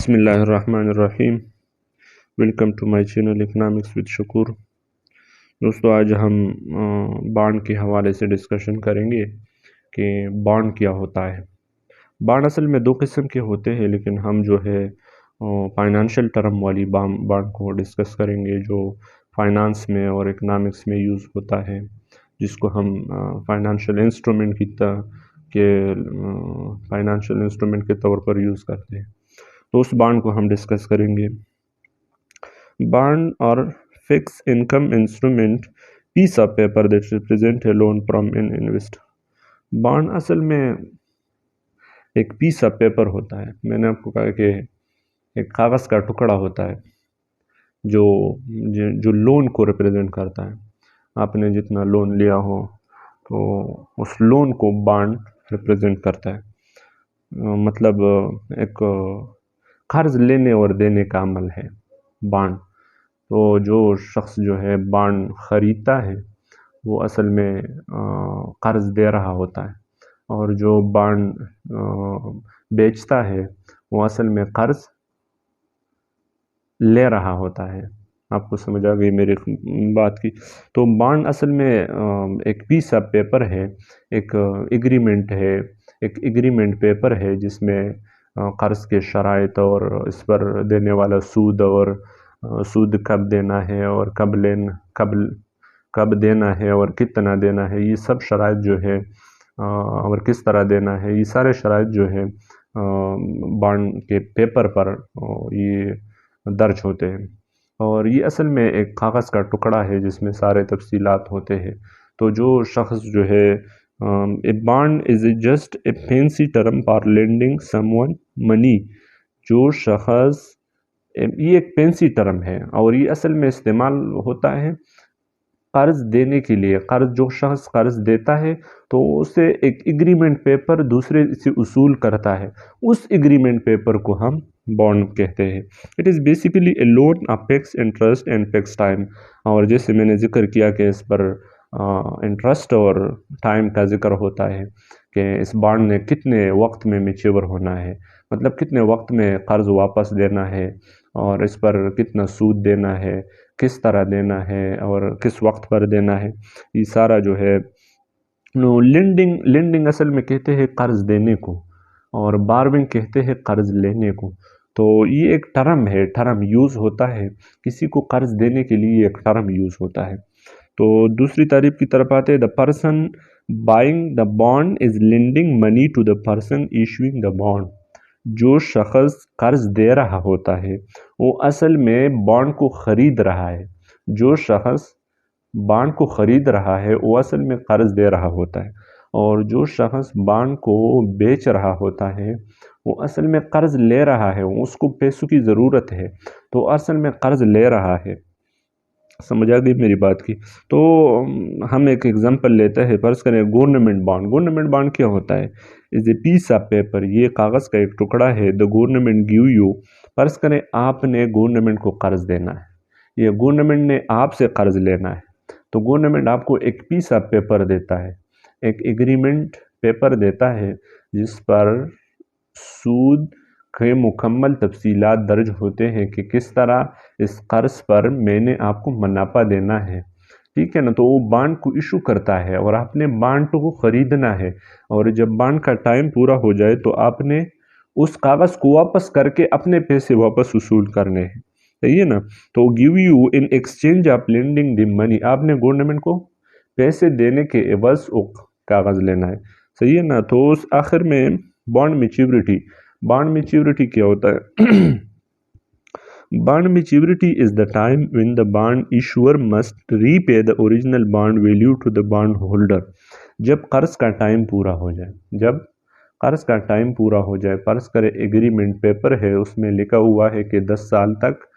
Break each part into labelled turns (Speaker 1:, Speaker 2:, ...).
Speaker 1: बिस्मिल्लाहिर्रहमानिर्रहीम। Welcome to my channel economics with Shakoor. दोस्तों, आज हम बॉन्ड के हवाले से डिस्कशन करेंगे कि बॉन्ड क्या होता है। बॉन्ड असल में दो किस्म के होते हैं, लेकिन हम जो है फाइनेंशियल टर्म वाली बॉन्ड को डिस्कस करेंगे जो फाइनेंस में और इकनॉमिक्स में यूज़ होता है, जिसको हम फाइनेंशियल इंस्ट्रूमेंट के तौर पर यूज़ करते हैं। तो उस बॉन्ड को हम डिस्कस करेंगे। बॉन्ड और fix income instrument piece of paper that represent a loan from an investor. Bond असल में एक पीस ऑफ पेपर होता है। मैंने आपको कहा कि एक कागज़ का टुकड़ा होता है जो लोन को रिप्रेजेंट करता है। आपने जितना लोन लिया हो तो उस लोन को बॉन्ड रिप्रेजेंट करता है। मतलब एक कर्ज लेने और देने का अमल है बॉन्ड। तो जो शख्स जो है बॉन्ड ख़रीदता है वो असल में कर्ज दे रहा होता है, और जो बॉन्ड बेचता है वो असल में कर्ज ले रहा होता है। आपको समझ आ गई मेरी बात की। तो बॉन्ड असल में एक पीस ऑफ पेपर है, एक एग्रीमेंट है, एक एग्रीमेंट पेपर है जिसमें कर्ज के शराइत और इस पर देने वाला सूद और सूद कब देना है और कब देना है और कितना देना है, ये सब शराइत जो है और किस तरह देना है, ये सारे शराइत जो है बॉन्ड के पेपर पर ये दर्ज होते हैं। और ये असल में एक कागज़ का टुकड़ा है जिसमें सारे तफसीलात होते हैं। तो जो शख्स जो है a bond is just a fancy term for lending someone money. जो शख्स, ये एक फैंसी टर्म है और ये असल में इस्तेमाल होता है कर्ज देने के लिए। जो शख्स कर्ज देता है तो उसे एक एग्रीमेंट पेपर दूसरे से उसूल करता है, उस एग्रीमेंट पेपर को हम बॉन्ड कहते हैं। It is basically A loan of fix interest and fix time. और जैसे मैंने जिक्र किया कि इस पर इंटरेस्ट और टाइम का जिक्र होता है कि इस बॉन्ड ने कितने वक्त में मैच्योर होना है, मतलब कितने वक्त में कर्ज वापस देना है और इस पर कितना सूद देना है, किस तरह देना है और किस वक्त पर देना है। ये सारा जो है लेंडिंग असल में कहते हैं कर्ज देने को, और बारविंग कहते हैं कर्ज लेने को। तो ये एक टर्म है, टर्म यूज़ होता है किसी को कर्ज देने के लिए, एक टर्म यूज़ होता है। तो दूसरी तारीफ की तरफ आते हैं। The person buying the bond is lending money to the person issuing the bond. जो शख्स कर्ज दे रहा होता है वो असल में बॉन्ड को ख़रीद रहा है। जो शख्स बॉन्ड को ख़रीद रहा है वो असल में कर्ज दे रहा होता है, और जो शख्स बॉन्ड को बेच रहा होता है वो असल में कर्ज ले रहा है। उसको पैसों की ज़रूरत है तो असल में कर्ज ले रहा है। समझ आ गई मेरी बात की। तो हम एक एग्जांपल लेते हैं। फर्ज करें गवर्नमेंट बॉन्ड। गवर्नमेंट बॉन्ड क्या होता है? Is a piece of paper. ये कागज़ का एक टुकड़ा है। The government give you. फर्ज करें आपने गवर्नमेंट को कर्ज देना है, ये गवर्नमेंट ने आपसे कर्ज लेना है, तो गवर्नमेंट आपको एक पीस ऑफ पेपर देता है, एक एग्रीमेंट पेपर देता है जिस पर सूद के मुकम्मल तफसीलात दर्ज होते हैं कि किस तरह इस कर्ज पर मैंने आपको मुनाफा देना है। ठीक है ना? तो वो बॉन्ड को इशू करता है और आपने बॉन्ड को ख़रीदना है, और जब बॉन्ड का टाइम पूरा हो जाए तो आपने उस कागज़ को वापस करके अपने पैसे वापस वसूल करने हैं। सही है ना? तो give you in exchange of lending the money. आपने गवर्नमेंट को पैसे देने के एवज वो कागज़ लेना है। सही है ना? तो उस आखिर में बॉन्ड मैच्योरिटी। बॉन्ड मैच्योरिटी क्या होता है? Bond maturity is the time when the bond issuer must repay the original bond value to the bond holder. जब कर्ज का टाइम पूरा हो जाए, जब कर्ज का टाइम पूरा हो जाए, फर्ज करें एग्रीमेंट पेपर है, उसमें लिखा हुआ है कि 10 साल तक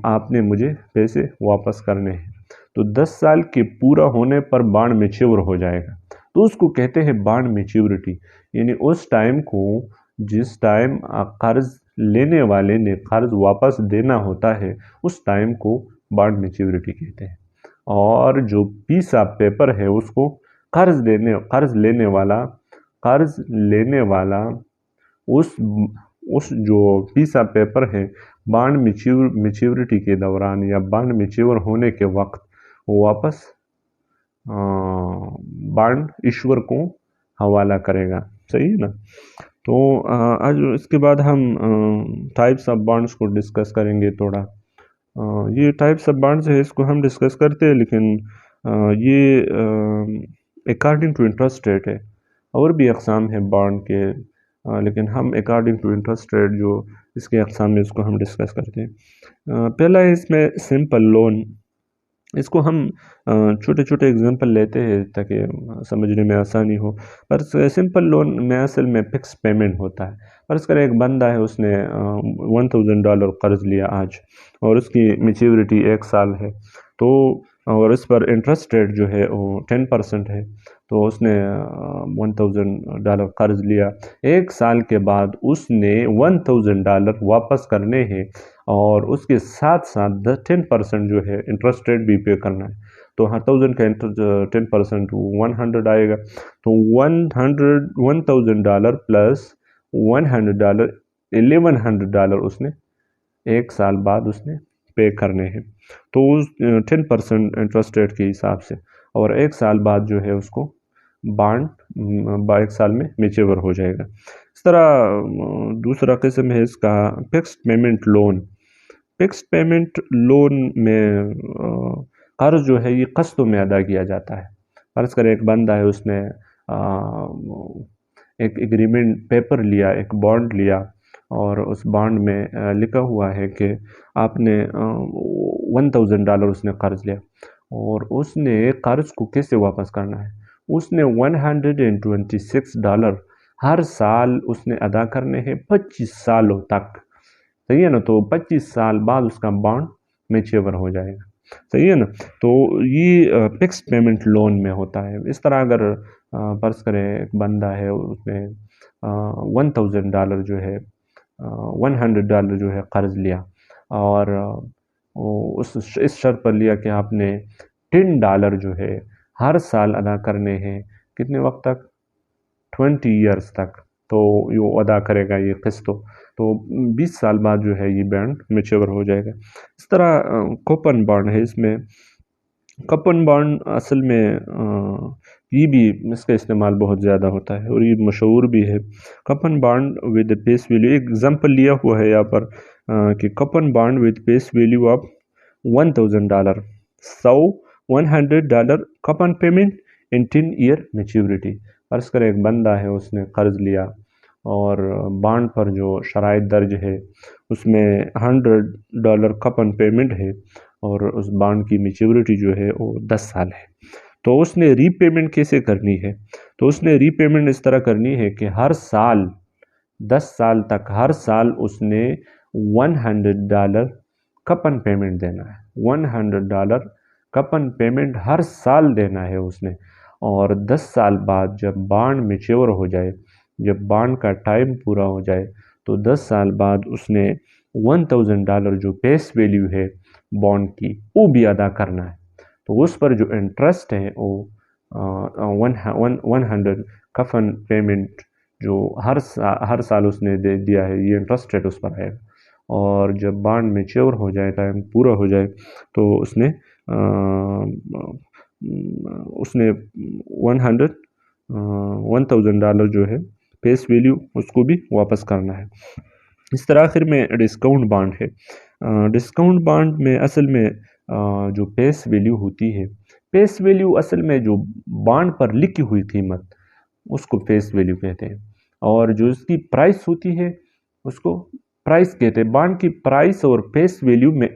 Speaker 1: आपने मुझे पैसे वापस करने हैं। तो 10 साल के पूरा होने पर बॉन्ड मैच्योर हो जाएगा, तो उसको कहते हैं बॉन्ड मैच्योरिटी। यानी उस टाइम को, जिस टाइम कर्ज लेने वाले ने कर्ज वापस देना होता है, उस टाइम को बॉन्ड मैच्योरिटी कहते हैं। और जो पीस ऑफ पेपर है उसको कर्ज लेने वाला उस उस जो पीस ऑफ पेपर है बॉन्ड मेच्योरिटी के दौरान या बॉन्ड मेच्योर होने के वक्त वो वापस बॉन्ड इश्यूअर को हवाला करेगा। सही है ना। तो आज इसके बाद हम टाइप्स ऑफ बॉन्ड्स को डिस्कस करेंगे थोड़ा। ये टाइप्स ऑफ बॉन्ड्स है इसको हम डिस्कस करते हैं, लेकिन ये अकॉर्डिंग टू इंटरेस्ट रेट है। और भी अक़साम है बॉन्ड के, लेकिन हम अकॉर्डिंग टू इंटरेस्ट रेट जो इसके अक़साम में इसको हम डिस्कस करते हैं। पहला है इसमें सिंपल लोन। इसको हम छोटे छोटे एग्जांपल लेते हैं ताकि समझने में आसानी हो। पर सिंपल लोन में असल में फिक्स पेमेंट होता है। फर्ज करें एक बंदा है, उसने $1000 कर्ज लिया आज और उसकी मैच्योरिटी 1 साल है, तो और इस पर इंटरेस्ट रेट जो है वो 10% है। तो उसने $1000 कर्ज लिया, 1 साल के बाद उसने $1000 वापस करने हैं और उसके साथ साथ 10% जो है इंटरेस्ट रेट भी पे करना है। तो 1000 का 10% 100 आएगा। तो $1000 प्लस $100 $1100 उसने 1 साल बाद उसने पे करने हैं। तो उस 10% इंटरेस्ट रेट के हिसाब से, और 1 साल बाद जो है उसको बॉन्ड 1 साल में मैच्योर हो जाएगा। इस तरह दूसरा किस्म है इसका fixed payment loan. Fixed payment loan में कर्ज जो है ये किस्तों में अदा किया जाता है। फर्ज करें एक बंदा है, उसने एक एग्रीमेंट पेपर लिया, एक बॉन्ड लिया, और उस बॉन्ड में लिखा हुआ है कि आपने $1000 उसने कर्ज लिया और उसने कर्ज को कैसे वापस करना है। उसने $126 हर साल उसने अदा करने हैं 25 सालों तक। सही है ना। तो 25 साल बाद उसका बॉन्ड मैच्योर हो जाएगा। सही है ना। तो ये फिक्स्ड पेमेंट लोन में होता है। इस तरह अगर फर्ज करें एक बंदा है, उसने $1000 जो है $100 जो है कर्ज लिया, और इस शर्त पर लिया कि आपने $10 जो है हर साल अदा करने हैं। कितने वक्त तक? 20 ईयर्स तक। तो ये अदा करेगा ये किस्तों। तो 20 साल बाद जो है ये बॉन्ड मैच्योर हो जाएगा। इस तरह कूपन बॉन्ड है। इसमें कूपन बॉन्ड असल में ये भी इसका इस्तेमाल बहुत ज़्यादा होता है और ये मशहूर भी है। Coupon bond with face value, एक एग्जांपल लिया हुआ है यहाँ पर कि coupon bond with face value of $1000, so $100 coupon payment in 10 year maturity. फर्ज करें एक बंदा है, उसने कर्ज लिया और बॉन्ड पर जो शराइत दर्ज है उसमें $100 कूपन पेमेंट है और उस बॉन्ड की मैच्योरिटी जो है वो 10 साल है। तो उसने रीपेमेंट कैसे करनी है? तो उसने रीपेमेंट इस तरह करनी है कि हर साल 10 साल तक हर साल उसने $100 कूपन पेमेंट देना है। $100 कूपन पेमेंट हर साल देना है उसने। और 10 साल बाद जब बॉन्ड मैच्योर हो जाए, जब बॉन्ड का टाइम पूरा हो जाए, तो 10 साल बाद उसने $1000 जो फेस वैल्यू है बॉन्ड की वो भी अदा करना है। तो उस पर जो इंटरेस्ट है वो 100 कफन पेमेंट जो हर साल उसने दे दिया है, ये इंटरेस्ट रेट उस पर है। और जब बॉन्ड मैच्योर हो जाए, टाइम पूरा हो जाए, तो उसने 1000 जो है फेस वैल्यू उसको भी वापस करना है। इस तरह आखिर में डिस्काउंट बॉन्ड है। डिस्काउंट बॉन्ड में असल में जो फेस वैल्यू होती है, फेस वैल्यू असल में जो बॉन्ड पर लिखी हुई कीमत उसको फेस वैल्यू कहते हैं, और जो इसकी प्राइस होती है उसको प्राइस कहते हैं। बॉन्ड की प्राइस और फेस वैल्यू में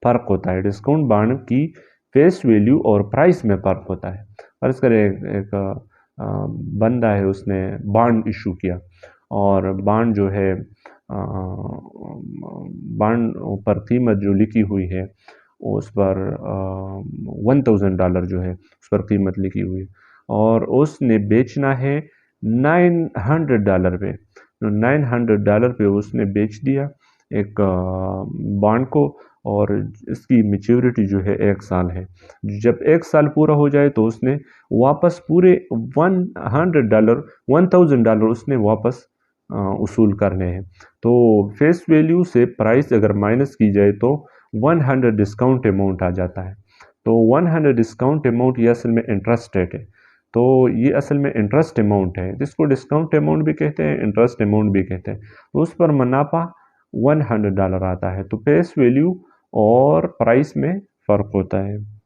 Speaker 1: फ़र्क होता है। डिस्काउंट बॉन्ड की फेस वैल्यू और प्राइस में फ़र्क होता है। फर्ज करें एक बंदा है, उसने बॉन्ड इशू किया और बॉन्ड जो है बॉन्ड पर कीमत जो लिखी हुई है उस पर $1000 जो है उस पर कीमत लिखी हुई है, और उसने बेचना है $900 पे। तो $900 पे उसने बेच दिया एक बॉन्ड को, और इसकी मैच्योरिटी जो है 1 साल है। जब 1 साल पूरा हो जाए तो उसने वापस पूरे $1000 उसने वापस اصول کرنے ہیں۔ تو فیس ویلیو سے پرائس اگر مائنس کی جائے تو 100 ڈسکاؤنٹ اماؤنٹ آ جاتا ہے۔ تو 100 ڈسکاؤنٹ اماؤنٹ یہ اصل میں انٹرسٹ ریٹ ہے، تو یہ اصل میں انٹرسٹ اماؤنٹ ہے جس کو ڈسکاؤنٹ اماؤنٹ بھی کہتے ہیں، انٹرسٹ اماؤنٹ بھی کہتے ہیں۔ اس پر منافع $100 آتا ہے۔ تو فیس ویلیو اور پرائس میں فرق ہوتا ہے۔